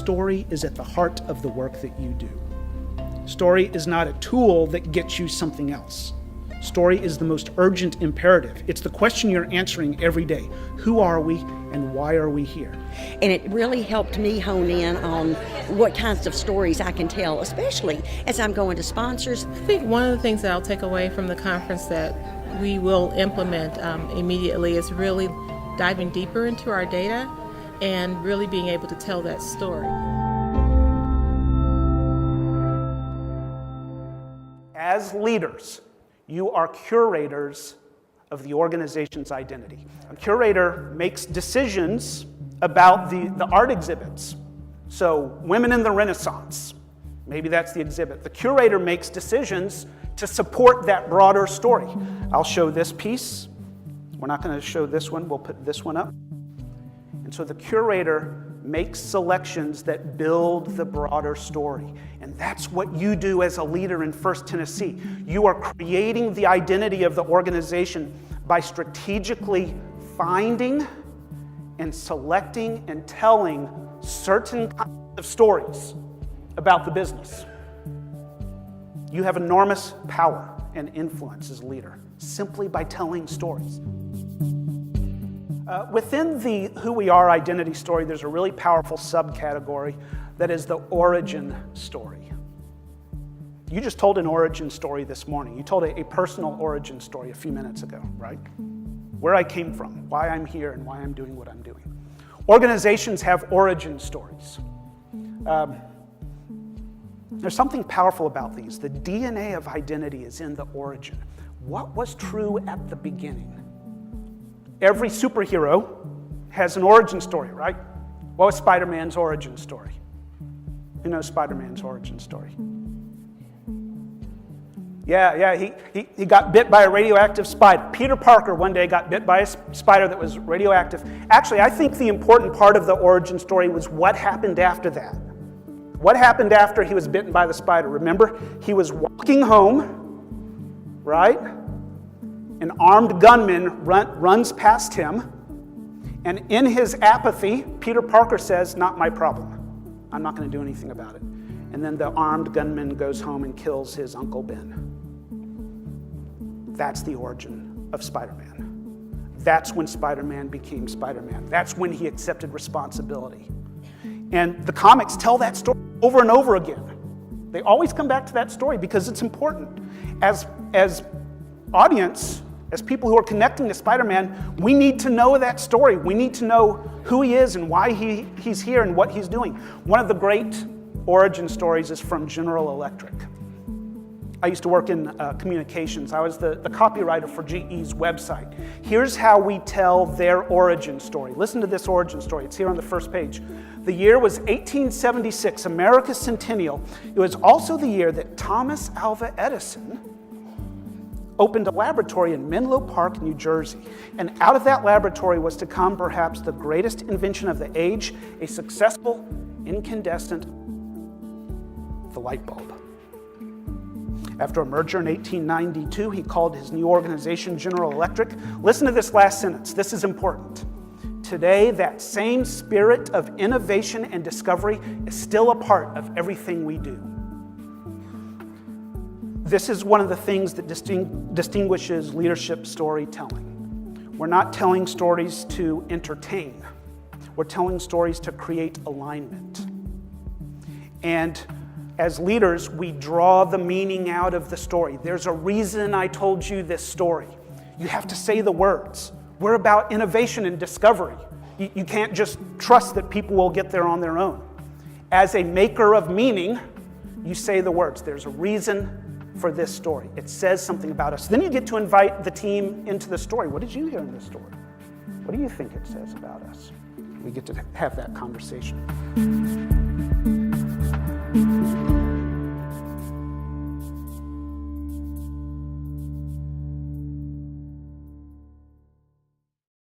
story is at the heart of the work that you do. Story is not a tool that gets you something else. Story is the most urgent imperative. It's the question you're answering every day. Who are we and why are we here? And it really helped me hone in on what kinds of stories I can tell, especially as I'm going to sponsors. I think one of the things that I'll take away from the conference that we will implement immediately is really diving deeper into our data and really being able to tell that story. As leaders, you are curators of the organization's identity. A curator makes decisions about the art exhibits. So, women in the Renaissance, maybe that's the exhibit. The curator makes decisions to support that broader story. I'll show this piece. We're not going to show this one. We'll put this one up. And so the curator makes selections that build the broader story. And that's what you do as a leader in First Tennessee. You are creating the identity of the organization by strategically finding and selecting and telling certain kinds of stories about the business. You have enormous power and influence as a leader simply by telling stories. Within the who we are identity story, there's a really powerful subcategory that is the origin story. You just told an origin story this morning. You told a personal origin story a few minutes ago, right? Where I came from, why I'm here, and why I'm doing what I'm doing. Organizations have origin stories. There's something powerful about these. The DNA of identity is in the origin. What was true at the beginning? Every superhero has an origin story, right? What was Spider-Man's origin story? Who knows Spider-Man's origin story? Yeah, he got bit by a radioactive spider. Peter Parker one day got bit by a spider that was radioactive. Actually, I think the important part of the origin story was what happened after that. What happened after he was bitten by the spider? Remember, he was walking home, right? An armed gunman runs past him, and in his apathy, Peter Parker says, "Not my problem. I'm not going to do anything about it." And then the armed gunman goes home and kills his Uncle Ben. That's the origin of Spider-Man. That's when Spider-Man became Spider-Man. That's when he accepted responsibility. And the comics tell that story over and over again. They always come back to that story because it's important. As audience, as people who are connecting to Spider-Man, we need to know that story. We need to know who he is and why he's here and what he's doing. One of the great origin stories is from General Electric. I used to work in communications. I was the copywriter for GE's website. Here's how we tell their origin story. Listen to this origin story. It's here on the first page. The year was 1876, America's centennial. It was also the year that Thomas Alva Edison opened a laboratory in Menlo Park, New Jersey. And out of that laboratory was to come perhaps the greatest invention of the age, a successful incandescent, the light bulb. After a merger in 1892, he called his new organization General Electric. Listen to this last sentence. This is important. Today, that same spirit of innovation and discovery is still a part of everything we do. This is one of the things that distinguishes leadership storytelling. We're not telling stories to entertain. We're telling stories to create alignment. And as leaders, we draw the meaning out of the story. There's a reason I told you this story. You have to say the words. We're about innovation and discovery. You can't just trust that people will get there on their own. As a maker of meaning, you say the words. There's a reason for this story. It says something about us. Then you get to invite the team into the story. What did you hear in this story? What do you think it says about us? We get to have that conversation.